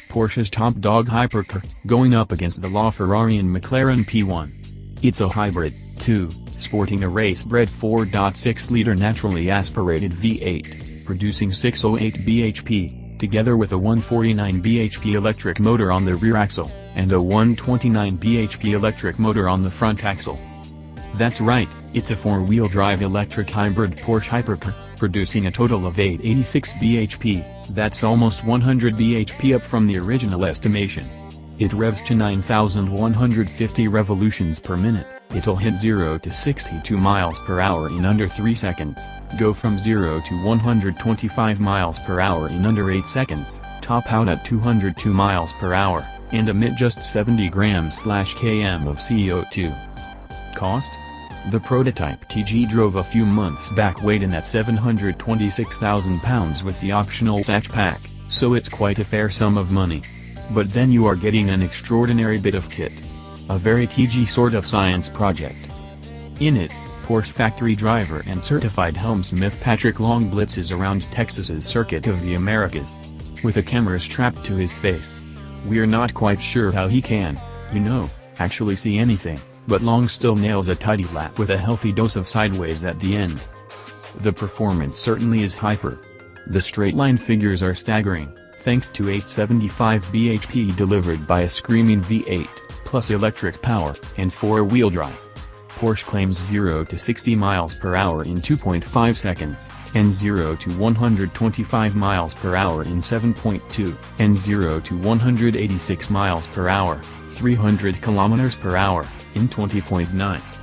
Porsche's top dog hypercar, going up against the LaFerrari and McLaren P1. It's a hybrid, too, sporting a race-bred 4.6-liter naturally aspirated V8, producing 608 bhp, together with a 149 bhp electric motor on the rear axle, and a 129 bhp electric motor on the front axle. That's right, it's a four-wheel drive electric hybrid Porsche hypercar, producing a total of 886 bhp, that's almost 100 bhp up from the original estimation. It revs to 9,150 revolutions per minute, it'll hit 0 to 62 miles per hour in under 3 seconds, go from 0 to 125 miles per hour in under 8 seconds, top out at 202 miles per hour, and emit just 70 grams/km of CO2. Cost? The prototype TG drove a few months back weighed in at 726,000 pounds with the optional hatch pack, so it's quite a fair sum of money. But then you are getting an extraordinary bit of kit. A very TG sort of science project. In it, Porsche factory driver and certified helmsmith Patrick Long blitzes around Texas's Circuit of the Americas. With a camera strapped to his face. We're not quite sure how he can, actually see anything. But Long still nails a tidy lap with a healthy dose of sideways at the end. The performance certainly is hyper. The straight-line figures are staggering, thanks to 875 bhp delivered by a screaming V8, plus electric power, and four-wheel drive. Porsche claims 0 to 60 miles per hour in 2.5 seconds, and 0 to 125 miles per hour in 7.2, and 0 to 186 miles per hour, 300 kilometers per hour, in 20.9.